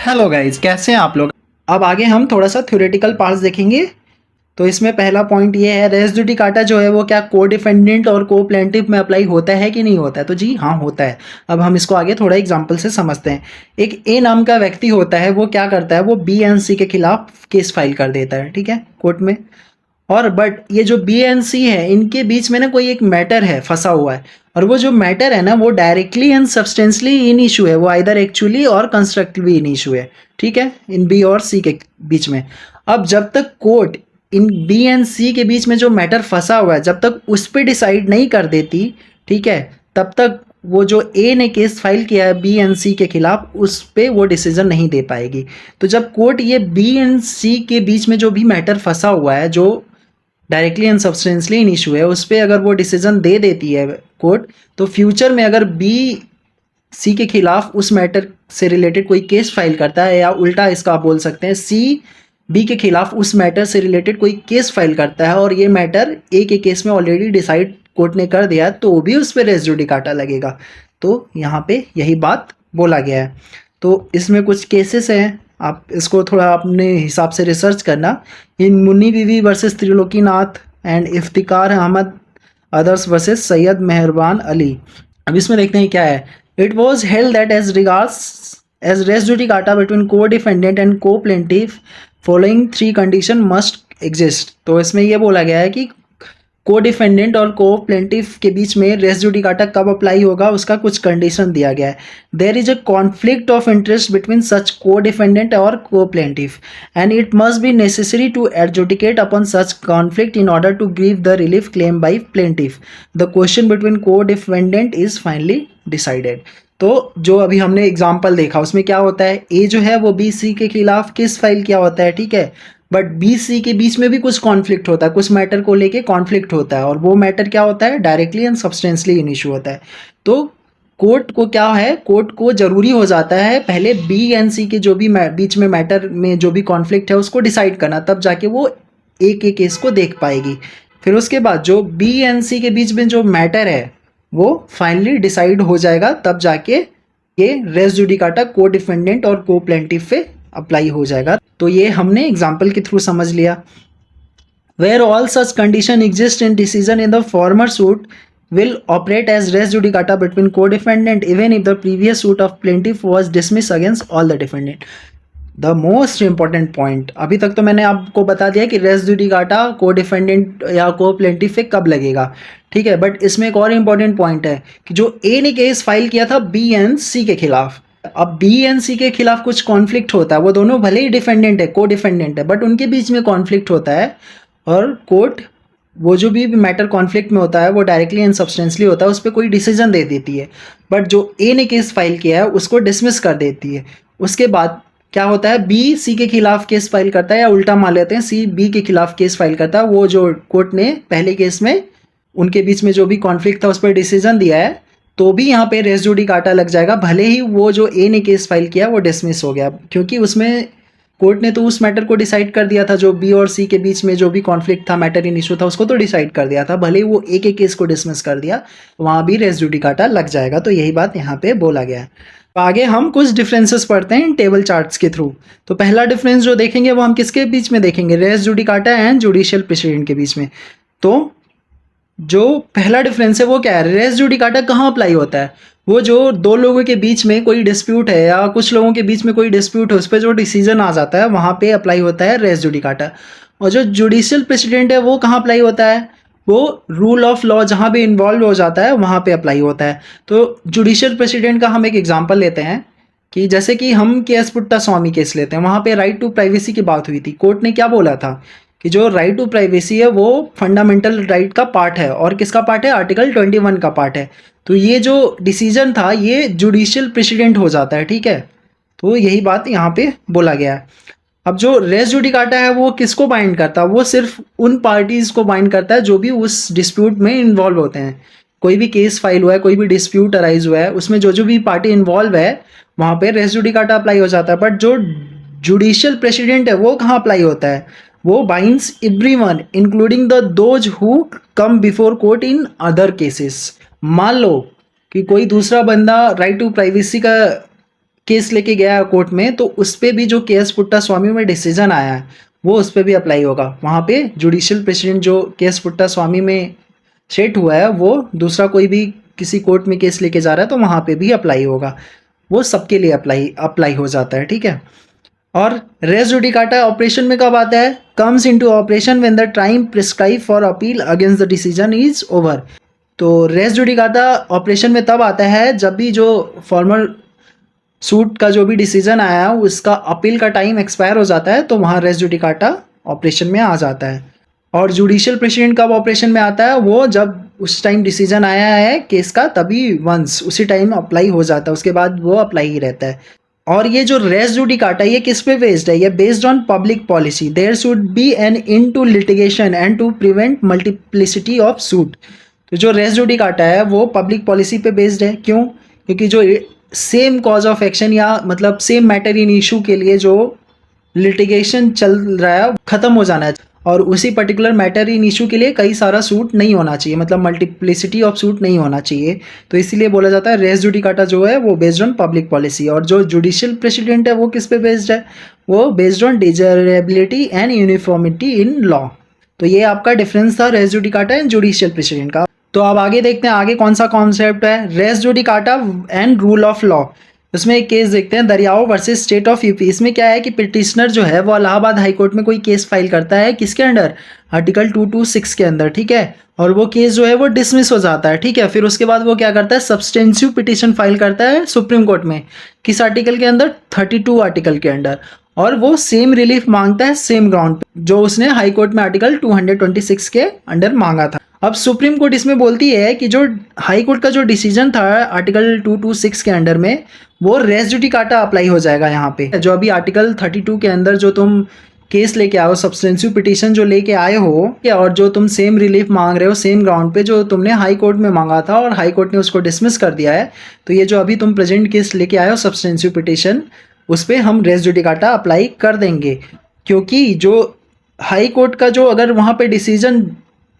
Hello guys, कैसे हैं आप लोग। अब आगे हम थोड़ा सा थ्योरेटिकल पार्ट्स देखेंगे। तो इसमें पहला पॉइंट ये है, रेस जुडिकाटा जो है वो क्या को डिफेंडेंट और को प्लेंटिफ में अप्लाई होता है कि नहीं होता है। तो जी हाँ, होता है। अब हम इसको आगे थोड़ा एग्जांपल से समझते हैं। एक ए नाम का व्यक्ति होता है, वो क्या करता है, वो बी एंड सी के खिलाफ केस फाइल कर देता है, ठीक है, कोर्ट में। और बट ये जो बी एंड सी है, इनके बीच में ना कोई एक मैटर है फंसा हुआ है। और वो जो मैटर है ना, वो डायरेक्टली एंड सब्सटेंसली इन इशू है, वो आइदर एक्चुअली और कंस्ट्रक्टिवली इन इशू है, ठीक है, इन बी और सी के बीच में। अब जब तक कोर्ट इन बी एंड सी के बीच में जो मैटर फंसा हुआ है, जब तक उस पर डिसाइड नहीं कर देती, ठीक है, तब तक वो जो ए ने केस फाइल किया है बी एंड सी के खिलाफ, उस पे वो डिसीजन नहीं दे पाएगी। तो जब कोर्ट ये बी एंड सी के बीच में जो भी मैटर फंसा हुआ है, जो डायरेक्टली एंड सब्सटेंसली इन इशू है, उस पर अगर वो डिसीजन दे देती है कोर्ट, तो फ्यूचर में अगर बी सी के खिलाफ उस मैटर से रिलेटेड कोई केस फाइल करता है, या उल्टा इसका आप बोल सकते हैं सी बी के खिलाफ उस मैटर से रिलेटेड कोई केस फाइल करता है, और ये मैटर ए के केस में ऑलरेडी डिसाइड कोर्ट ने कर दिया, तो भी उस पर रेस जुडिकाटा लगेगा। तो यहाँ पे यही बात बोला गया है। तो इसमें कुछ केसेस हैं, आप इसको थोड़ा अपने हिसाब से रिसर्च करना। In Munni Bibi versus Trilokinath and Iftikar Ahmad others versus Syed Meherban Ali. अब इसमें देखते हैं क्या है। It was held that as regards as res judicata between co defendant and co plaintiff following three condition must exist. तो इसमें यह बोला गया है कि को डिफेंडेंट और को प्लेंटिफ के बीच में रेस जुडिकाटा कब अप्लाई होगा, उसका कुछ कंडीशन दिया गया है। There is a conflict of interest between such co defendant और co plaintiff and it must be necessary to adjudicate upon such conflict in order to give the relief claim by plaintiff. The question between co defendant is finally decided. तो जो अभी हमने example देखा, उसमें क्या होता है, ए जो है वो बी सी के खिलाफ केस फाइल किया होता है, ठीक है, बट बी सी के बीच में भी कुछ कॉन्फ्लिक्ट होता है, कुछ मैटर को लेके कॉन्फ्लिक्ट होता है, और वो मैटर क्या होता है, डायरेक्टली एंड सब्सटेंसली इन इशू होता है। तो कोर्ट को क्या है, कोर्ट को जरूरी हो जाता है पहले बी एंड सी के जो भी बीच में मैटर में जो भी कॉन्फ्लिक्ट है उसको डिसाइड करना, तब जाके वो ए के केस को देख पाएगी। फिर उसके बाद जो बी एंड सी के बीच में जो मैटर है वो फाइनली डिसाइड हो जाएगा, तब जाके ये रेस जुडिकाटा को डिफेंडेंट और को प्लेंटिफ पे अप्लाई हो जाएगा। तो ये हमने एग्जाम्पल के थ्रू समझ लिया। Where all such condition exist in decision in the former suit will operate as res judicata between co-defendant even if the previous suit of plaintiff was dismissed against all the defendant. The most important point, अभी तक तो मैंने आपको बता दिया कि race judicata को defendant या को प्लेंटिफ पे कब लगेगा, ठीक है, बट इसमें एक और इंपॉर्टेंट पॉइंट है कि जो ए ने केस फाइल किया था बी एंड सी के खिलाफ, अब बी एंड सी के खिलाफ कुछ कॉन्फ्लिक्ट होता है, वो दोनों भले ही डिफेंडेंट है, को डिफेंडेंट है, बट उनके बीच में कॉन्फ्लिक्ट होता है, और कोर्ट वो जो भी मैटर कॉन्फ्लिक्ट में होता है वो डायरेक्टली एंड सब्सटेंसली होता है, उस पर कोई डिसीजन दे देती है, बट जो ए ने केस फाइल किया है उसको डिसमिस कर देती है। उसके बाद क्या होता है, बी सी के खिलाफ केस फाइल करता है, या उल्टा मान लेते हैं सी बी के खिलाफ केस फाइल करता है। वो जो कोर्ट ने पहले केस में उनके बीच में जो भी कॉन्फ्लिक्ट था उस पर डिसीजन दिया है, तो भी यहाँ पे रेस जुडिकाटा लग जाएगा, भले ही वो जो ए ने केस फाइल किया वो डिसमिस हो गया, क्योंकि उसमें कोर्ट ने तो उस मैटर को डिसाइड कर दिया था, जो बी और सी के बीच में जो भी कॉन्फ्लिक्ट था, मैटर इन इशू था, उसको तो डिसाइड कर दिया था, भले ही वो ए के केस को डिसमिस कर दिया, वहाँ भी रेस जुडिकाटा लग जाएगा। तो यही बात यहाँ पे बोला गया है। तो आगे हम कुछ डिफरेंसेस पढ़ते हैं इन टेबल चार्ट्स के थ्रू। तो पहला डिफरेंस जो देखेंगे वो हम किसके बीच में देखेंगे, res judicata and judicial precedent के बीच में। तो जो पहला डिफरेंस है वो क्या है, रेस जुडिकाटा कहाँ अप्लाई होता है, वो जो दो लोगों के बीच में कोई डिस्प्यूट है या कुछ लोगों के बीच में कोई डिस्प्यूट है, उस पर जो डिसीजन आ जाता है वहाँ पे अप्लाई होता है रेस जुडिकाटा। और जो जुडिशियल प्रेसिडेंट है वो कहाँ अप्लाई होता है, वो रूल ऑफ लॉ जहाँ भी इन्वॉल्व हो जाता है वहाँ पे अप्लाई होता है। तो जुडिशियल प्रेसिडेंट का हम एक एग्जांपल लेते हैं कि जैसे कि हम केएस पुट्टा स्वामी केस लेते हैं, वहाँ पे राइट टू प्राइवेसी की बात हुई थी। कोर्ट ने क्या बोला था कि जो राइट टू प्राइवेसी है वो फंडामेंटल राइट का पार्ट है, और किसका पार्ट है, आर्टिकल 21 का पार्ट है। तो ये जो डिसीजन था ये जुडिशियल प्रेसिडेंट हो जाता है, ठीक है। तो यही बात यहाँ पे बोला गया है। अब जो रेस जुडिकाटा है वो किसको बाइंड करता है, वो सिर्फ उन पार्टीज को बाइंड करता है जो भी उस डिस्प्यूट में इन्वॉल्व होते हैं। कोई भी केस फाइल हुआ है, कोई भी डिस्प्यूट अराइज हुआ है, उसमें जो जो भी पार्टी इन्वॉल्व है वहाँ पे रेस जुडिकाटा अप्लाई हो जाता है। बट जो जुडिशियल प्रेसिडेंट है वो कहाँ अप्लाई होता है, वो binds everyone including the those who come before court in other cases. मान लो कि कोई दूसरा बंदा राइट टू प्राइवेसी का केस लेके गया है कोर्ट में, तो उस पे भी जो केएस पुट्टास्वामी में डिसीजन आया है वो उस पे भी अप्लाई होगा। वहाँ पे जुडिशियल प्रेसिडेंट जो केएस पुट्टास्वामी में सेट हुआ है वो दूसरा कोई भी किसी कोर्ट में केस लेके जा रहा है तो वहाँ पे भी अप्लाई होगा। वो सबके लिए अप्लाई हो जाता है, ठीक है। और रेस जुडिकाटा ऑपरेशन में कब आता है? Comes into operation when the time prescribe for appeal against the decision is over. तो रेस जुडिकाटा ऑपरेशन में तब आता है जब भी जो फॉर्मल सूट का जो भी डिसीजन आया है उसका अपील का टाइम एक्सपायर हो जाता है, तो वहाँ रेस जुडिकाटा ऑपरेशन में आ जाता है। और जुडिशियल प्रेसिडेंट कब ऑपरेशन में आता है? वो जब उस टाइम डिसीजन आया है केस का तभी वंस उसी टाइम अप्लाई हो जाता है, उसके बाद वो अप्लाई ही रहता है। और ये जो रेस जुडिकाटा ये किस पे बेस्ड है? ये based on public policy. There should be an end to litigation and to prevent multiplicity of suit. तो जो रेस जुडिकाटा है वो पब्लिक पॉलिसी पे बेस्ड है। क्यों? क्योंकि जो सेम कॉज ऑफ एक्शन या मतलब सेम मैटर इन इशू के लिए जो लिटिगेशन चल रहा है खत्म हो जाना है, और उसी पर्टिकुलर मैटर इन इशू के लिए कई सारा सूट नहीं होना चाहिए, मतलब मल्टीप्लिसिटी ऑफ सूट नहीं होना चाहिए। तो इसीलिए बोला जाता है रेस जुडिकाटा जो है वो बेस्ड ऑन पब्लिक पॉलिसी। और जो जुडिशियल प्रेसिडेंट है वो किस पे बेस्ड है? वो based on desirability and uniformity in law. तो ये आपका डिफरेंस था res judicata and judicial precedent का। तो अब आगे देखते हैं आगे कौन सा कॉन्सेप्ट है, res judicata and rule of law. उसमें एक केस देखते हैं, Daryao versus state of UP. इसमें क्या है कि पिटिशनर जो है वो इलाहाबाद हाई कोर्ट में कोई केस फाइल करता है, किसके अंडर? आर्टिकल 226 के अंदर, ठीक है। और वो केस जो है वो डिसमिस हो जाता है, ठीक है। फिर उसके बाद वो क्या करता है? सब्सटेंसिव पिटिशन फाइल करता है सुप्रीम कोर्ट में, किस आर्टिकल के अंदर? 32 आर्टिकल के अंडर। और वो सेम रिलीफ मांगता है सेम ग्राउंड पे जो उसने हाई कोर्ट में आर्टिकल 226 के अंडर मांगा था। अब सुप्रीम कोर्ट इसमें बोलती है कि जो हाई कोर्ट का जो डिसीजन था आर्टिकल 226 के अंडर में वो रेस जुडिकाटा अप्लाई हो जाएगा यहाँ पे। जो अभी आर्टिकल 32 के अंदर जो तुम केस लेके आओ, सब्सटेंसिव पिटीशन जो लेके आए हो, और जो तुम सेम रिलीफ मांग रहे हो सेम ग्राउंड पे जो तुमने हाई कोर्ट में मांगा था और हाई कोर्ट ने उसको डिसमिस कर दिया है, तो ये जो अभी तुम प्रेजेंट केस लेके आए हो सब्सटेंसिव पिटीशन, उस पर हम रेस जुडिकाटा अप्लाई कर देंगे। क्योंकि जो हाई कोर्ट का जो अगर वहाँ पे डिसीजन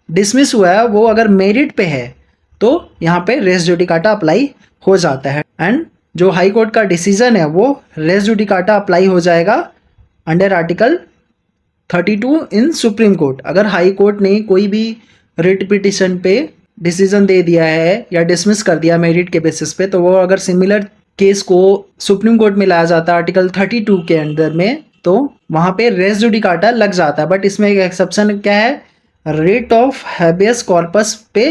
डिसमिस हुआ है वो अगर मेरिट पे है तो यहाँ पे रेस जुडिकाटा अप्लाई हो जाता है। एंड जो हाई कोर्ट का डिसीजन है वो रेस जुडिकाटा अप्लाई हो जाएगा अंडर आर्टिकल 32 इन सुप्रीम कोर्ट। अगर हाई कोर्ट ने कोई भी रिट पिटिशन पे डिसीजन दे दिया है या डिसमिस कर दिया मेरिट के बेसिस पे, तो वो अगर सिमिलर केस को सुप्रीम कोर्ट में लाया जाता है आर्टिकल 32 के अंदर में, तो वहाँ पे रेस जुडिकाटा लग जाता है। बट इसमें एक एक्सेप्शन क्या है? रेट ऑफ हैबियस कॉर्पस पे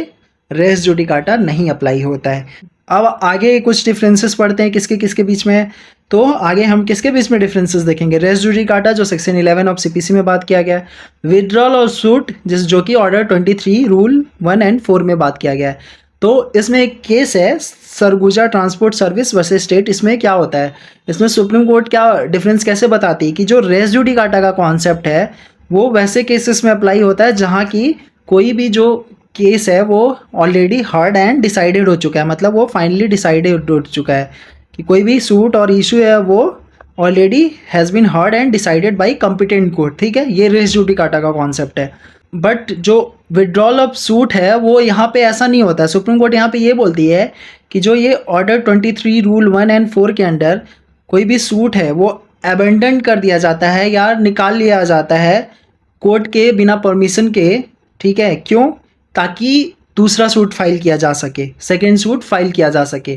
रेस जुडिकाटा नहीं अप्लाई होता है। अब आगे कुछ डिफरेंसेस पढ़ते हैं किसके किसके बीच में। तो आगे हम किसके बीच में डिफरेंसेस देखेंगे? रेस जुडिकाटा जो सेक्शन 11 ऑफ सीपीसी में बात किया गया है, विड्रॉल और सूट जो कि ऑर्डर 23 रूल 1 एंड 4 में बात किया गया है। तो इसमें एक केस है Surguja transport service versus state. इसमें क्या होता है? इसमें सुप्रीम कोर्ट क्या डिफरेंस कैसे बताती है कि जो रेस जुडिकाटा का कॉन्सेप्ट है वो वैसे केसेस में अप्लाई होता है जहाँ की कोई भी जो केस है वो ऑलरेडी हर्ड एंड डिसाइडेड हो चुका है, मतलब वो फाइनली डिसाइडेड हो चुका है कि कोई भी सूट और इशू है वो already has been heard and decided by competent court, ठीक है। ये रेस जुडिकाटा का कॉन्सेप्ट है। बट जो विड्रॉल ऑफ सूट है वो यहाँ पे ऐसा नहीं होता है। सुप्रीम कोर्ट यहाँ पे ये बोलती है कि जो ये ऑर्डर 23 रूल 1 एंड 4 के अंडर कोई भी सूट है वो अबेंडन कर दिया जाता है या निकाल लिया जाता है कोर्ट के बिना परमिशन के, ठीक है। क्यों? ताकि दूसरा सूट फाइल किया जा सके, सेकेंड सूट फाइल किया जा सके।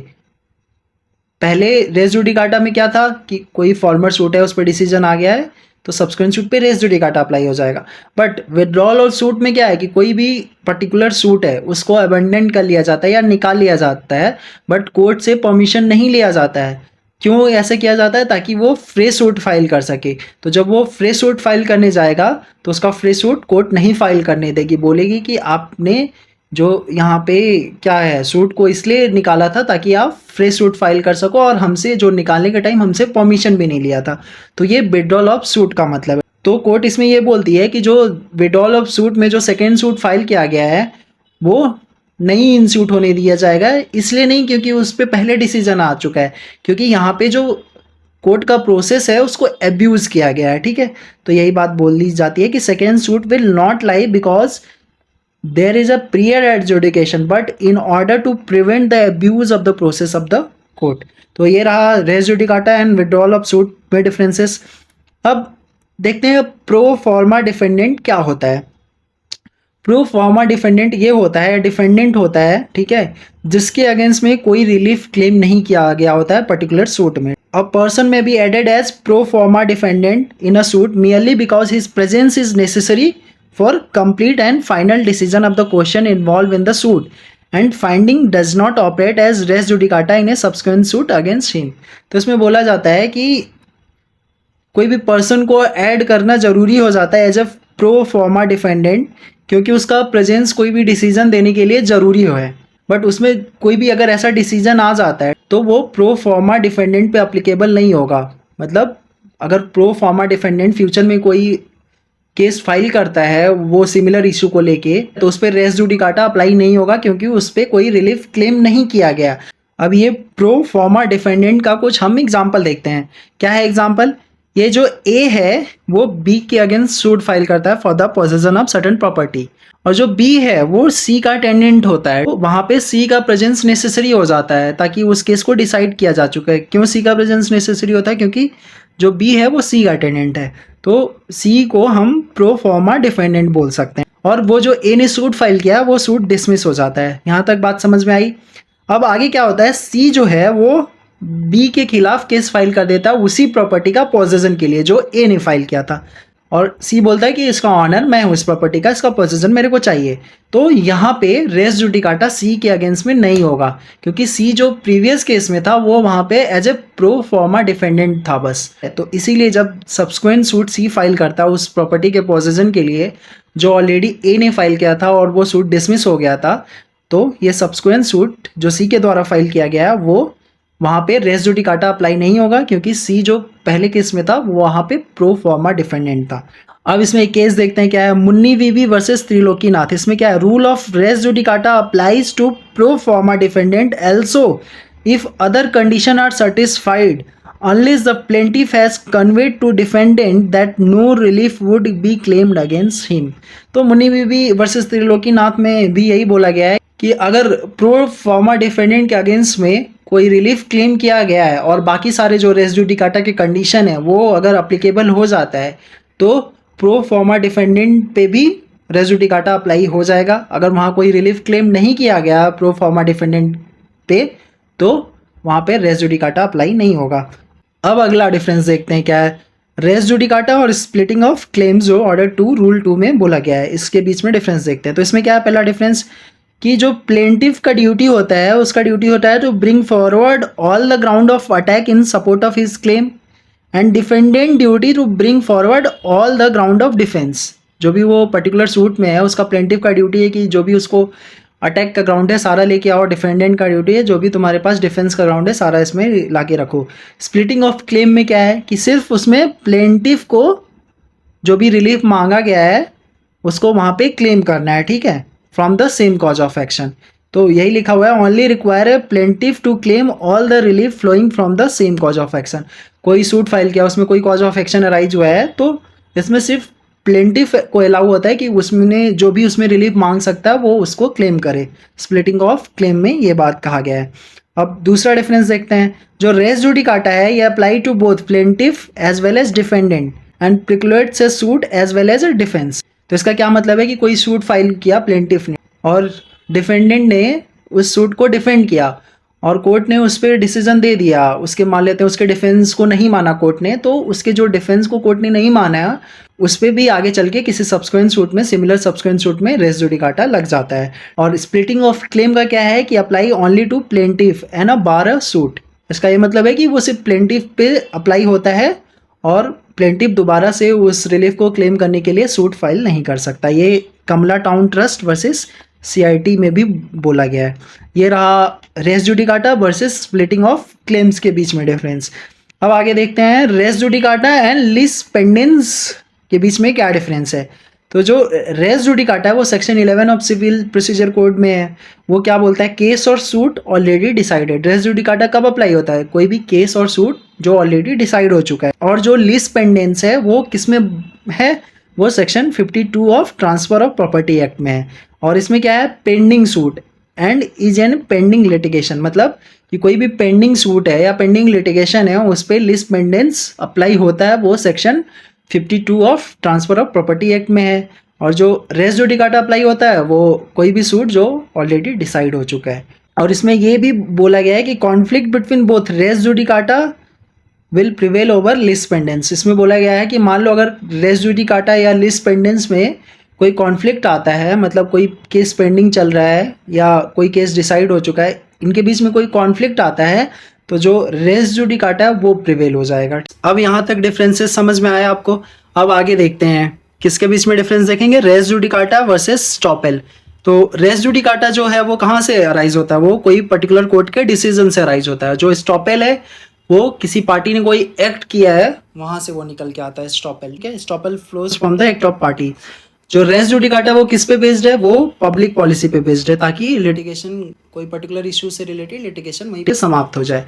पहले रेस जुडिकाटा में क्या था कि कोई फॉर्मर सूट है उस पर डिसीजन आ गया है तो सब्सिक्वेंट सूट पे रेस जुडिकाटा अप्लाई हो जाएगा। बट विड्रॉल और सूट में क्या है कि कोई भी पर्टिकुलर सूट है उसको अबेंडन कर लिया जाता है या निकाल लिया जाता है, बट कोर्ट से परमिशन नहीं लिया जाता है। क्यों ऐसे किया जाता है? ताकि वो फ्रेश सूट फाइल कर सके। तो जब वो फ्रेश सूट फाइल करने जाएगा तो उसका फ्रेश सूट कोर्ट नहीं फाइल करने देगी, बोलेगी कि आपने जो यहाँ पे क्या है सूट को इसलिए निकाला था ताकि आप फ्रेश सूट फाइल कर सको और हमसे जो निकालने के टाइम हमसे परमिशन भी नहीं लिया था। तो ये विड्रॉल ऑफ सूट का मतलब है। तो कोर्ट इसमें ये बोलती है कि जो विड्रॉल ऑफ सूट में जो सेकेंड सूट फाइल किया गया है वो नहीं इंस्यूट होने दिया जाएगा। इसलिए नहीं क्योंकि उस पर पहले डिसीजन आ चुका है, क्योंकि यहाँ पे जो कोर्ट का प्रोसेस है उसको एब्यूज किया गया है, ठीक है। तो यही बात बोल दी जाती है कि second suit will not lie because there is a prior adjudication but in order to prevent the abuse of the process of the court. तो ये रहा res judicata and withdrawal of suit में डिफरेंसेस। अब देखते हैं pro forma defendant क्या होता है। प्रो फॉर्मा डिफेंडेंट ये होता है, डिफेंडेंट होता है, ठीक है, जिसके अगेंस्ट में कोई रिलीफ क्लेम नहीं किया गया होता है पर्टिकुलर सूट में। A person may be added as pro forma defendant in a suit merely because his presence is necessary for complete and final decision of the question involve in the suit and finding does not operate as res judicata in a subsequent suit against him. तो इसमें बोला जाता है कि कोई भी person को add करना जरूरी हो जाता है as a pro forma defendant, क्योंकि उसका प्रेजेंस कोई भी डिसीजन देने के लिए ज़रूरी है। बट उसमें कोई भी अगर ऐसा डिसीजन आ जाता है तो वो प्रो फॉर्मा डिफेंडेंट पे अप्लीकेबल नहीं होगा। मतलब अगर प्रो फॉर्मा डिफेंडेंट फ्यूचर में कोई केस फाइल करता है वो सिमिलर इशू को लेके, तो उस पर रेस जुडिकाटा अप्लाई नहीं होगा क्योंकि उस पर कोई रिलीफ क्लेम नहीं किया गया। अब ये प्रो फॉर्मा डिफेंडेंट का कुछ हम एग्जाम्पल देखते हैं। क्या है एग्जाम्पल? ये जो ए है वो बी के अगेंस्ट सूट फाइल करता है for the possession of certain property, और जो बी है वो सी का टेनेंट होता है। तो वहाँ पे सी का प्रेजेंस नेसेसरी हो जाता है ताकि उस केस को डिसाइड किया जा चुका है। क्यों सी का प्रेजेंस नेसेसरी होता है? क्योंकि जो बी है वो सी का टेनेंट है, तो सी को हम प्रो फॉर्मा डिफेंडेंट बोल सकते हैं। और वो जो ए ने सूट फाइल किया वो सूट डिसमिस हो जाता है। यहाँ तक बात समझ में आई? अब आगे क्या होता है, सी जो है वो बी के खिलाफ केस फाइल कर देता है उसी प्रॉपर्टी का पोजेशन के लिए जो ए ने फाइल किया था, और सी बोलता है कि इसका ऑनर मैं हूँ इस प्रॉपर्टी का, इसका पोजेशन मेरे को चाहिए। तो यहाँ पे रेस जुडिकाटा सी के अगेंस्ट में नहीं होगा क्योंकि सी जो प्रीवियस केस में था वो वहाँ पे as a pro forma defendant था बस। तो इसीलिए जब सब्सिक्वेंट सूट सी फाइल करता है उस प्रॉपर्टी के पोजेशन के लिए जो ऑलरेडी ए ने फाइल किया था और वो सूट डिसमिस हो गया था, तो ये सब्सिक्वेंट सूट जो सी के द्वारा फाइल किया गया वो वहाँ पे रेस जुडिकाटा अप्लाई नहीं होगा क्योंकि सी जो पहले केस में था वो वहाँ पे प्रो फॉर्मा डिफेंडेंट था। अब इसमें एक केस देखते हैं क्या है, मुन्नी वीवी वर्सेस त्रिलोकीनाथ। इसमें क्या है, rule of res judicata applies to pro forma defendant also if other condition are satisfied unless the plaintiff has conveyed to defendant that no relief would be claimed against him। तो मुन्नी बीबी versus Trilokinath में भी यही बोला गया है कि अगर pro forma defendant के अगेंस्ट में कोई रिलीफ क्लेम किया गया है और बाकी सारे जो रेस जुडिकाटा के कंडीशन है वो अगर अप्लीकेबल हो जाता है तो प्रो फॉर्मा डिफेंडेंट पे भी रेस जुडिकाटा अप्लाई हो जाएगा। अगर वहाँ कोई रिलीफ क्लेम नहीं किया गया प्रो फॉर्मा डिफेंडेंट पे तो वहाँ पे रेस जुडिकाटा अप्लाई नहीं होगा। अब अगला डिफरेंस देखते हैं क्या है, रेस जुडिकाटा और स्प्लिटिंग ऑफ क्लेम्स जो ऑर्डर 2 रूल 2 में बोला गया है, इसके बीच में डिफरेंस देखते हैं। तो इसमें क्या है, पहला डिफरेंस कि जो प्लेंटिफ का ड्यूटी होता है उसका ड्यूटी होता है to bring forward all the ground of attack in support of his claim and defendant duty to bring forward all the ground of defence. जो भी वो पर्टिकुलर सूट में है उसका प्लेंटिफ का ड्यूटी है कि जो भी उसको अटैक का ग्राउंड है सारा लेके आओ, डिफेंडेंट का ड्यूटी है जो भी तुम्हारे पास डिफेंस का ग्राउंड है सारा इसमें लाके रखो। स्प्लिटिंग ऑफ क्लेम में क्या है कि सिर्फ उसमें प्लेंटिफ को जो भी रिलीफ मांगा गया है उसको वहाँ पे क्लेम करना है, ठीक है, from the same cause of action. तो यही लिखा हुआ है, only require a plaintiff to claim all the relief flowing from the same cause of action. कोई सूट फाइल किया उसमें कोई कॉज ऑफ एक्शन अराइज हुआ है तो इसमें सिर्फ प्लेंटिफ को अलाउ होता है कि उसमें जो भी उसमें रिलीफ मांग सकता है वो उसको क्लेम करे। स्प्लिटिंग ऑफ क्लेम में ये बात कहा गया है। अब दूसरा डिफरेंस देखते हैं, जो रेस जुडिकाटा है ये apply to both plaintiff as well as defendant and precludes a suit as well as a defence. तो इसका क्या मतलब है कि कोई सूट फाइल किया प्लेंटिफ ने और डिफेंडेंट ने उस सूट को डिफेंड किया और कोर्ट ने उस पर डिसीजन दे दिया, उसके मान लेते हैं उसके डिफेंस को नहीं माना कोर्ट ने, तो उसके जो डिफेंस को कोर्ट ने नहीं माना उस पर भी आगे चल के किसी सब्सिक्वेंट सूट में, सिमिलर सब्सिक्वेंट सूट में रेस जुडिकाटा लग जाता है। और स्प्लिटिंग ऑफ क्लेम का क्या है कि apply only to plaintiff and a bar a suit. इसका ये मतलब है कि वो सिर्फ प्लेंटिफ पे अप्लाई होता है और प्लेंटिफ दोबारा से उस रिलीफ को क्लेम करने के लिए सूट फाइल नहीं कर सकता। ये Kamala town trust versus CIT में भी बोला गया है। ये रहा res judicata versus splitting of claims के बीच में डिफरेंस। अब आगे देखते हैं res judicata and lis pendens के बीच में क्या डिफरेंस है। तो जो रेस जुडिकाटा है वो section 11 of civil procedure code में है। वो क्या बोलता है, केस और suit already decided. Res judicata कब अप्लाई होता है, कोई भी केस और सूट जो ऑलरेडी डिसाइड हो चुका है। और जो लीज पेंडेंस है वो किस में है, वो section 52 of transfer of property act में है। और इसमें क्या है, pending suit and is an pending litigation, मतलब कि कोई भी पेंडिंग सूट है या पेंडिंग लिटिगेशन है उस पर लिस्ट पेंडेंस अप्लाई होता है, वो section 52 of transfer of property act में है। और जो रेस जुडिकाटा अप्लाई होता है वो कोई भी सूट जो ऑलरेडी डिसाइड हो चुका है। और इसमें ये भी बोला गया है कि conflict between both res judicata will prevail over lis pendens. इसमें बोला गया है कि मान लो अगर रेस जुडिकाटा या लिस्ट पेंडेंस में कोई कॉन्फ्लिक्ट आता है, मतलब कोई केस पेंडिंग चल रहा है या कोई केस डिसाइड हो चुका है, इनके बीच में कोई कॉन्फ्लिक्ट आता है तो जो रेस जुडिकाटा है वो प्रिवेल हो जाएगा। अब यहाँ तक डिफरेंसेस समझ में आया आपको। अब आगे देखते हैं किसके बीच में डिफरेंस देखेंगे, रेस जुडिकाटा वर्सेस स्टॉपेल। तो रेस जुडिकाटा जो है वो कहाँ से अराइज होता है, वो कोई पर्टिकुलर कोर्ट के डिसीजन से अराइज होता है। जो स्टॉपेल है वो किसी पार्टी ने कोई एक्ट किया है वहां से वो निकल के आता है स्टॉपेल के। Estoppel flows from the act of party. जो रेस जुडिकाटा वो किस पे बेस्ड है, वो पब्लिक पॉलिसी पे बेस्ड है, ताकि लिटिगेशन कोई पर्टिकुलर इशू से रिलेटेड लिटिगेशन वहीं पे समाप्त हो जाए।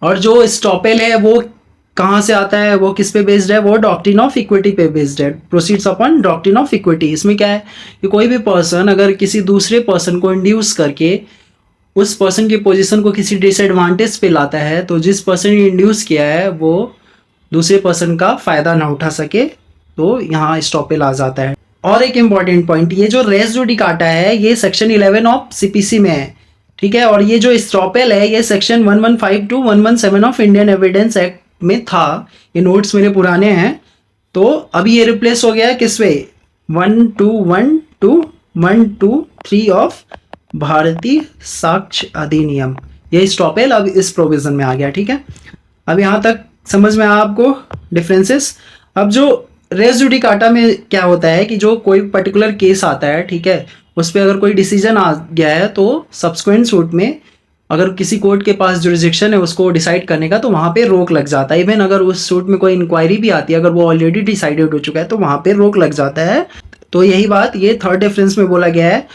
और जो स्टॉपेल है वो कहाँ से आता है, वो किस पे बेस्ड है, वो डॉक्ट्रिन ऑफ इक्विटी पे बेस्ड है, proceeds upon doctrine of equity. इसमें क्या है कि कोई भी पर्सन अगर किसी दूसरे पर्सन को इंड्यूस करके उस पर्सन की पोजीशन को किसी डिसएडवांटेज पे लाता है, तो जिस पर्सन ने इंड्यूस किया है वो दूसरे पर्सन का फायदा ना उठा सके, तो यहाँ स्टॉपेल आ जाता है। और एक इम्पॉर्टेंट पॉइंट, ये जो रेस जुडिकाटा है ये सेक्शन 11 ऑफ सीपीसी में है, ठीक है। और ये जो स्टॉपेल है ये section 115 to 117 of Indian evidence act में था। ये नोट्स मेरे पुराने हैं, तो अभी ये रिप्लेस हो गया है किस पे, 121 टू 123 ऑफ भारतीय साक्ष्य अधिनियम। ये स्टॉपेल अब इस प्रोविजन में आ गया, ठीक है। अब यहाँ तक समझ में आया आपको डिफरेंसेस। अब जो रेस जुडिकाटा में क्या होता है कि जो कोई पर्टिकुलर केस आता है, ठीक है, उस पर अगर कोई डिसीजन आ गया है तो सब्सिक्वेंट सूट में अगर किसी कोर्ट के पास जुरिस्डिक्शन है उसको डिसाइड करने का, तो वहाँ पे रोक लग जाता है। इवन अगर उस सूट में कोई इंक्वायरी भी आती है, अगर वो ऑलरेडी डिसाइडेड हो चुका है तो वहाँ पे रोक लग जाता है। तो यही बात ये थर्ड डिफरेंस में बोला गया है,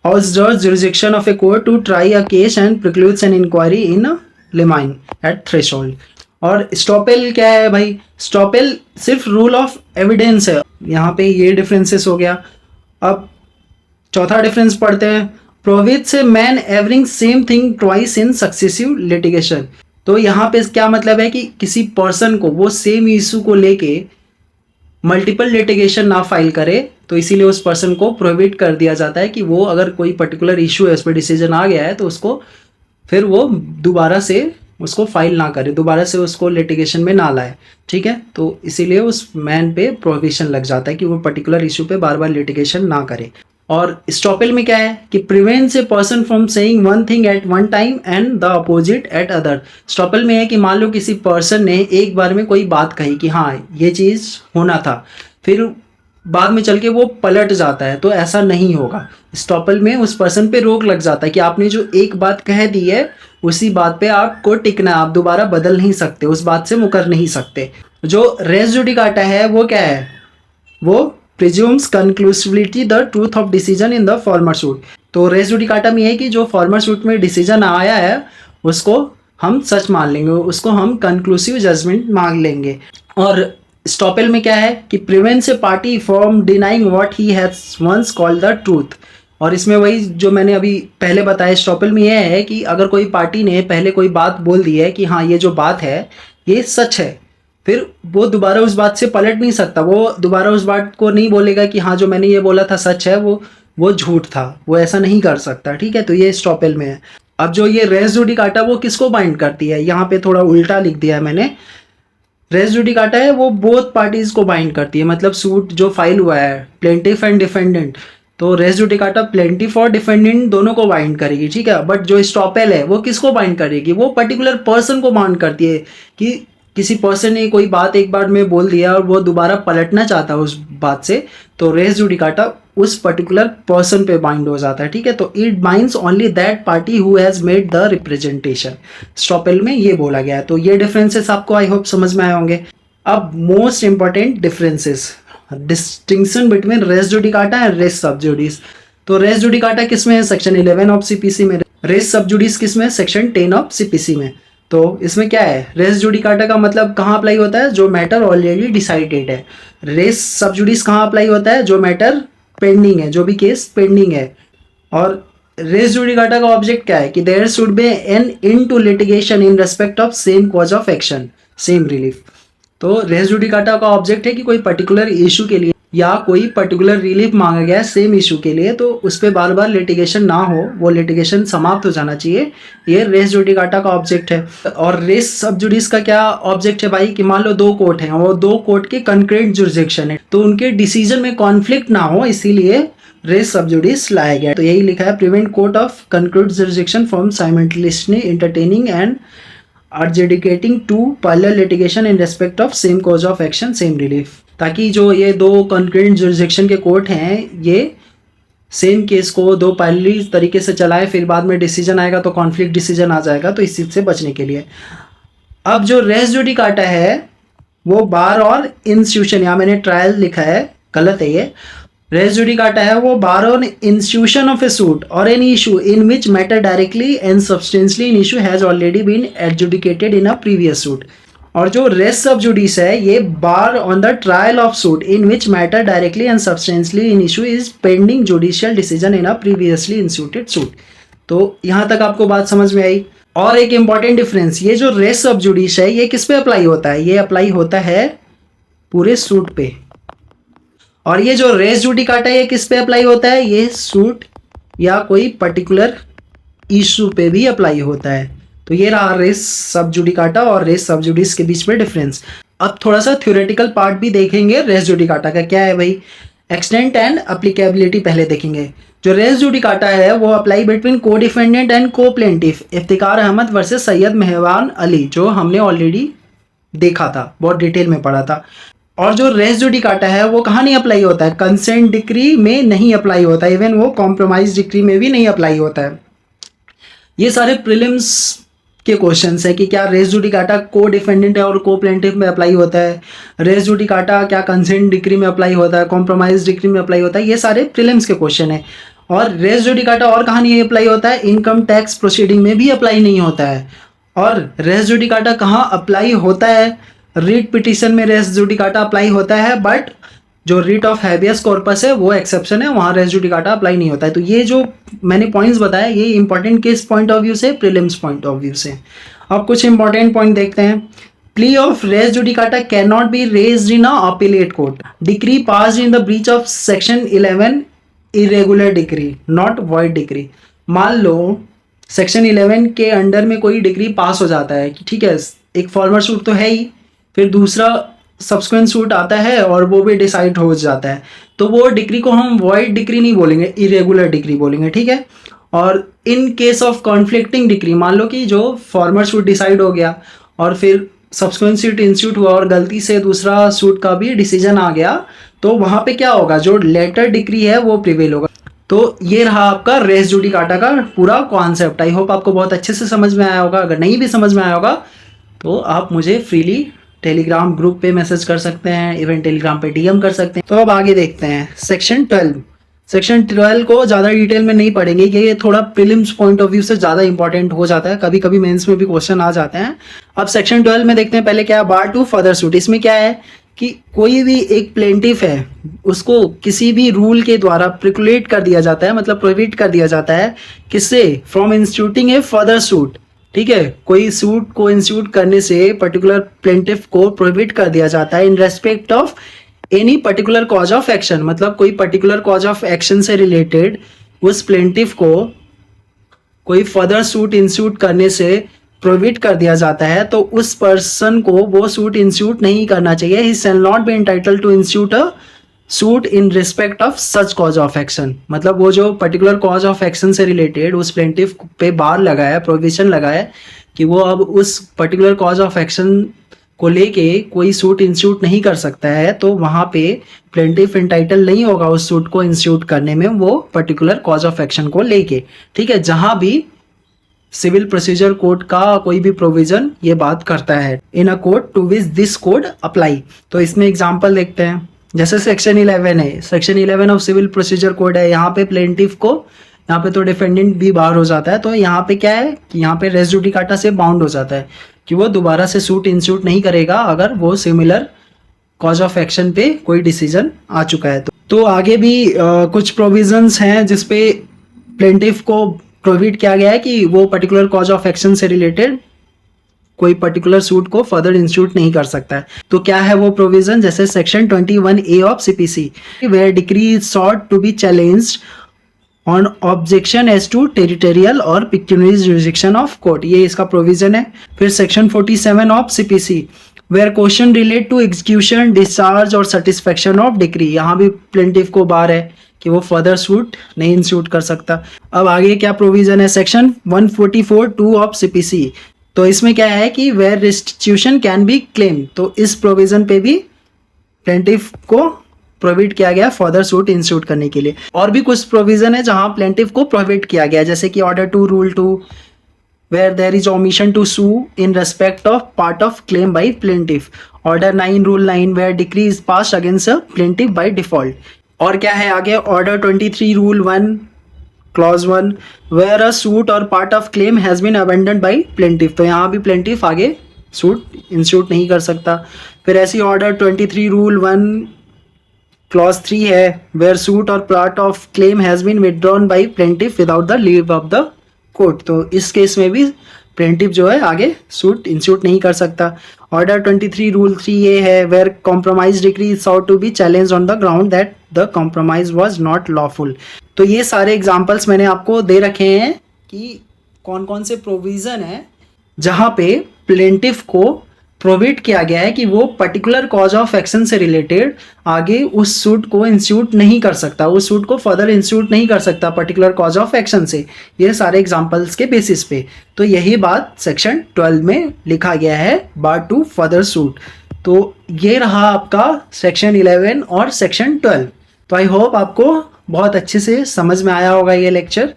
as the jurisdiction of a court to try a case and precludes an inquiry in a limine at threshold। और स्टॉपेल क्या है भाई, स्टॉपेल सिर्फ रूल ऑफ एविडेंस है। यहाँ पे ये डिफरेंसेस हो गया। अब चौथा डिफरेंस पढ़ते हैं, prevents a man averring same thing twice in successive litigation. तो यहाँ पे क्या मतलब है कि किसी पर्सन को वो सेम इशू को लेके मल्टीपल लिटिगेशन ना फाइल करे, तो इसीलिए उस पर्सन को प्रोहिबिट कर दिया जाता है कि वो अगर कोई पर्टिकुलर इशू है उस पर डिसीजन आ गया है तो उसको फिर वो दोबारा से उसको फाइल ना करे, दोबारा से उसको लिटिगेशन में ना लाए, ठीक है। तो इसीलिए उस मैन पे प्रोहिबिशन लग जाता है कि वो पर्टिकुलर इशू पे बार बार लिटिगेशन ना करे। और स्टॉपेल में क्या है कि prevents a person from saying one thing at one time and the opposite eight other. Estoppel में है कि मान लो किसी पर्सन ने एक बार में कोई बात कही कि हाँ ये चीज़ होना था, फिर बाद में चल के वो पलट जाता है, तो ऐसा नहीं होगा। स्टॉपेल में उस पर्सन पे रोक लग जाता है कि आपने जो एक बात कह दी है उसी बात पे आपको टिकना है, आप दोबारा बदल नहीं सकते, उस बात से मुकर नहीं सकते। जो रेस जुडिकाटा है वो क्या है, वो presumes conclusively the truth of decision in the former suit. तो रेस जुडिकाटा में है कि जो फॉर्मर सूट में डिसीजन आया है उसको हम सच मान लेंगे, उसको हम कंक्लूसिव जजमेंट मान लेंगे। और स्टॉपेल में क्या है कि prevents a party from denying what he has once called the truth. और इसमें वही जो मैंने अभी पहले बताया, स्टॉपेल में यह है कि अगर कोई पार्टी ने पहले कोई बात बोल दी है कि हाँ ये जो बात है ये सच है, फिर वो दोबारा उस बात से पलट नहीं सकता, वो दोबारा उस बात को नहीं बोलेगा कि हाँ जो मैंने ये बोला था सच है, वो झूठ था, वो ऐसा नहीं कर सकता, ठीक है। तो ये स्टॉपेल में है। अब जो ये रेस जुडिकाटा वो किसको बाइंड करती है, यहाँ पे थोड़ा उल्टा लिख दिया है मैंने। रेस जुडिकाटा है वो बोथ पार्टीज को बाइंड करती है, मतलब सूट जो फाइल हुआ है प्लेंटिफ एंड डिफेंडेंट, तो रेस जुडिकाटा प्लेंटिफ और डिफेंडेंट दोनों को बाइंड करेगी, ठीक है। बट जो स्टॉपेल है वो किसको बाइंड करेगी, वो पर्टिकुलर पर्सन को बाइंड करती है कि किसी पर्सन ने कोई बात एक बार में बोल दिया और वो दोबारा पलटना चाहता है उस बात से, तो रेस जुडिकाटा उस पर्टिकुलर पर्सन पे बाइंड हो जाता है, ठीक है। तो it binds only that party who has made the representation. Estoppel में ये बोला गया है। तो ये डिफरेंसेस आपको आई होप समझ में आए होंगे। अब most important differences, distinction between res judicata and res sub judice. तो रेस जुडिकाटा किस में है, सेक्शन 11 ऑफ सीपीसी में। रेस सब जुडिस किस में, सेक्शन 10 ऑफ सीपीसी में। तो इसमें क्या है, रेस जुडिकाटा का मतलब कहाँ अप्लाई होता है, जो मैटर ऑलरेडी डिसाइडेड है। रेस सब जुडिस कहाँ अप्लाई होता है, जो मैटर पेंडिंग है, जो भी केस पेंडिंग है। और रेस जुडिकाटा का ऑब्जेक्ट क्या है कि there should be an end to litigation in respect of same cause of action same relief. तो रेस जुडिकाटा का ऑब्जेक्ट है कि कोई पर्टिकुलर इशू के लिए या कोई पर्टिकुलर रिलीफ मांगा गया है सेम इशू के लिए, तो उस पर बार बार लिटिगेशन ना हो, वो लिटिगेशन समाप्त हो जाना चाहिए, ये रेस जुडिकाटा का ऑब्जेक्ट है। और रेस सब जुडिस का क्या ऑब्जेक्ट है भाई कि मान लो दो कोर्ट हैं और दो कोर्ट के कंक्रीट जुरिसडिक्शन है, तो उनके डिसीजन में कॉन्फ्लिक्ट ना हो, इसीलिए रेस सब जुडिस लाया गया। तो यही लिखा है, prevent court of concrete jurisdiction from simultaneously entertaining and adjudicating to parallel litigation in respect of same cause of action same relief, ताकि जो ये दो कंक्रीट जुरिसडिक्शन के कोर्ट हैं ये सेम केस को दो पैरेलल तरीके से चलाए, फिर बाद में डिसीजन आएगा तो कॉन्फ्लिक्ट डिसीजन आ जाएगा, तो इस चीज से बचने के लिए। अब जो रेस जुडिकाटा है वो बार और इंस्टीट्यूशन, यहाँ मैंने ट्रायल लिखा है, गलत है ये, रेस जुडिकाटा है वो bar on institution of a suit और any issue in which matter directly and substantially in issue has already been adjudicated in a previous suit. और जो रेस सब जुडिस है ये bar on the trial of suit in which matter directly and substantially in issue is pending judicial decision in a previously instituted suit. तो यहाँ तक आपको बात समझ में आई। और एक इंपॉर्टेंट डिफरेंस, ये जो रेस सब जुडिस है ये किस पे अप्लाई होता है, ये अप्लाई होता है पूरे सूट पे, और ये जो रेस जुडिकाटा है ये किस पे अप्लाई होता है, ये सूट या कोई पर्टिकुलर इशू पे भी अप्लाई होता है। तो ये रहा रेस सब जुडिकाटा और रेस सब जुडिस के बीच में डिफरेंस। अब थोड़ा सा थ्योरेटिकल पार्ट भी देखेंगे रेस जुडिकाटा का क्या है भाई। एक्सटेंट एंड अप्लीकेबिलिटी पहले देखेंगे। जो रेस जुडिकाटा है वो apply between co defendant and co plaintiff Iftikhar Ahmad versus Syed Meherban Ali, जो हमने ऑलरेडी देखा था, बहुत डिटेल में पढ़ा था। और जो रेस जुडिकाटा है वो कहाँ नहीं अप्लाई होता है, कंसेंट डिक्री में नहीं अप्लाई होता है, इवन वो कॉम्प्रोमाइज डिक्री में भी नहीं अप्लाई होता है। ये सारे प्रीलिम्स के क्वेश्चंस है कि क्या रेस जुडिकाटा को डिफेंडेंट और को प्लेंटिफ में अप्लाई होता है, रेस जुडिकाटा क्या कंसेंट डिक्री में अप्लाई होता है, कॉम्प्रोमाइज डिक्री में अप्लाई होता है, ये सारे प्रीलिम्स के क्वेश्चन है। और रेस जुडिकाटा और कहाँ नहीं अप्लाई होता है, इनकम टैक्स प्रोसीडिंग में भी अप्लाई नहीं होता है। और रेस जुडिकाटा कहाँ अप्लाई होता है, रीट पिटीशन में रेस जुडिकाटा अप्लाई होता है, बट जो रीट ऑफ हैबियस कॉर्पस है वो एक्सेप्शन है, वहाँ रेस जुडिकाटा अप्लाई नहीं होता है। तो ये जो मैंने पॉइंट्स बताया ये इंपॉर्टेंट किस पॉइंट ऑफ व्यू से, प्रीलिम्स पॉइंट ऑफ व्यू से। अब कुछ इंपॉर्टेंट पॉइंट देखते हैं। Plea of res judicata can not be raised in a appellate court, decree passed in the breach of section 11 irregular decree not void decree. मान लो section 11 के under में कोई डिग्री पास हो जाता है कि ठीक है एक फॉर्मर सूट तो है ही, फिर दूसरा सब्सिक्वेंट सूट आता है और वो भी डिसाइड हो जाता है, तो वो डिग्री को हम वॉइड डिग्री नहीं बोलेंगे, इरेगुलर डिग्री बोलेंगे, ठीक है। और in case of conflicting degree, मान लो कि जो फॉर्मर सूट डिसाइड हो गया और फिर सब्सिक्वेंट सूट इंस्टीट्यूट हुआ और गलती से दूसरा सूट का भी डिसीजन आ गया, तो वहाँ पे क्या होगा, जो लेटर डिग्री है वो प्रिवेल होगा। तो ये रहा आपका रेस जुडिकाटा का पूरा कॉन्सेप्ट। आई होप आपको बहुत अच्छे से समझ में आया होगा। अगर नहीं भी समझ में आया होगा तो आप मुझे फ्रीली टेलीग्राम ग्रुप पे मैसेज कर सकते हैं, इवन टेलीग्राम पे डीएम कर सकते हैं। तो अब आगे देखते हैं सेक्शन 12। सेक्शन 12 को ज़्यादा डिटेल में नहीं पढ़ेंगे कि ये थोड़ा प्रीलिम्स पॉइंट ऑफ व्यू से ज़्यादा इंपॉर्टेंट हो जाता है, कभी कभी मेंस में भी क्वेश्चन आ जाते हैं। अब सेक्शन 12 में देखते हैं पहले क्या है, बार टू फर्दर सूट। इसमें क्या है कि कोई भी एक प्लेंटिफ है उसको किसी भी रूल के द्वारा प्रिकुलेट कर दिया जाता है, मतलब प्रोहिबिट कर दिया जाता है, किससे, from instituting A further suit, ठीक है। कोई सूट को इंस्टीट्यूट करने से पर्टिकुलर प्लेंटिफ को प्रोहिबिट कर दिया जाता है इन respect of any particular cause of action, मतलब कोई पर्टिकुलर कॉज ऑफ एक्शन से रिलेटेड उस प्लेंटिफ को कोई फर्दर सूट इंस्टीट्यूट करने से प्रोहिबिट कर दिया जाता है, तो उस पर्सन को वो सूट इंस्टीट्यूट नहीं करना चाहिए। He shall not be entitled to institute a suit in respect of such cause of action, मतलब वो जो पर्टिकुलर कॉज ऑफ एक्शन से रिलेटेड उस प्लेंटिफ पे बार लगा है, प्रोविजन लगा है कि वो अब उस पर्टिकुलर कॉज ऑफ एक्शन को लेके कोई सूट इंस्टीट्यूट नहीं कर सकता है, तो वहाँ पे प्लेंटिफ एंटाइटल नहीं होगा उस सूट को इंस्टीट्यूट करने में वो पर्टिकुलर कॉज ऑफ एक्शन को लेके, ठीक है। जहाँ भी सिविल प्रोसीजर कोड का कोई भी प्रोविजन ये बात करता है, in a code to which this code apply. तो इसमें एग्जांपल देखते हैं, जैसे सेक्शन 11 है, section 11 of civil procedure code है, यहाँ पे प्लेंटिफ को, यहाँ पे तो डिफेंडेंट भी बाहर हो जाता है, तो यहाँ पे क्या है कि यहाँ पे रेस जुडिकाटा से बाउंड हो जाता है कि वो दोबारा से सूट इंस्टीट्यूट नहीं करेगा अगर वो सिमिलर कॉज ऑफ एक्शन पे कोई डिसीजन आ चुका है। तो आगे भी कुछ प्रोविजंस हैं जिसपे प्लेंटिफ को प्रोहिबिट किया गया है कि वो पर्टिकुलर कॉज ऑफ एक्शन से रिलेटेड कोई पर्टिकुलर सूट को फर्दर इंस्टीट्यूट नहीं कर सकता है। तो क्या है वो प्रोविजन, जैसे section 21A of CPC, where decree is sought to be challenged on objection as to territorial और पिक्यूनरी जुरिडिक्शन ऑफ कोर्ट, ये इसका प्रोविजन है। फिर section 47 of CPC, where question relate to execution, discharge और satisfaction of decree, यहाँ भी plaintiff को बार है कि वो फर्दर सूट नहीं इंस्टीट्यूट कर सकता। अब आगे क्या प्रोविजन है, सेक्शन 144(2) ऑफ सीपीसी, तो इसमें क्या है कि where restitution can be claim, तो इस प्रोविजन पे भी प्लेंटिफ को प्रोहिबिट किया गया फर्दर सूट इंस्टीट्यूट करने के लिए। और भी कुछ प्रोविजन है जहां प्लेंटिफ को प्रोहिबिट किया गया, जैसे कि order 2 rule 2, where there is omission to sue in respect of part of claim by plaintiff, order 9 rule 9, where decree is passed against a plaintiff by default. और क्या है आगे, order 23 rule 1 clause 1, where a suit और part of claim has been abandoned by plaintiff, तो यहाँ भी plaintiff आगे suit institute नहीं कर सकता। फिर ऐसी ऑर्डर 23 रूल 1 क्लॉज 3 है, वेयर सूट और part of claim has been withdrawn by plaintiff without the leave of the court, तो इस केस में भी प्लेंटिफ जो है आगे सूट इंस्टीट्यूट नहीं कर सकता। ऑर्डर 23 रूल 3A है, where compromise decree is sought to be challenged on the ground that the compromise was not lawful. तो ये सारे एग्जांपल्स मैंने आपको दे रखे हैं कि कौन कौन से प्रोविजन है जहां पे प्लेंटिफ को प्रोहिबिट किया गया है कि वो पर्टिकुलर कॉज ऑफ एक्शन से रिलेटेड आगे उस सूट को इंस्टीट्यूट नहीं कर सकता, उस सूट को फर्दर इंस्टीट्यूट नहीं कर सकता पर्टिकुलर कॉज ऑफ एक्शन से, ये सारे एग्जांपल्स के बेसिस पे। तो यही बात सेक्शन 12 में लिखा गया है, बार टू फर्दर सूट। तो ये रहा आपका सेक्शन 11 और सेक्शन 12। तो आई होप आपको बहुत अच्छे से समझ में आया होगा ये लेक्चर।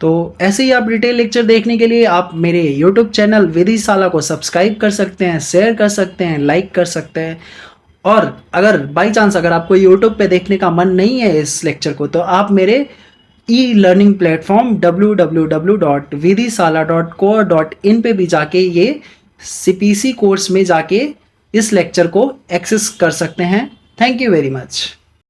तो ऐसे ही आप डिटेल लेक्चर देखने के लिए आप मेरे यूट्यूब चैनल विधिशाला को सब्सक्राइब कर सकते हैं, शेयर कर सकते हैं, लाइक कर सकते हैं। और अगर बाई चांस अगर आपको यूट्यूब पे देखने का मन नहीं है इस लेक्चर को, तो आप मेरे ई लर्निंग प्लेटफॉर्म www.vidhisala.co.in पे भी जाके ये सीपीसी कोर्स में जाके इस लेक्चर को एक्सेस कर सकते हैं। Thank you very much.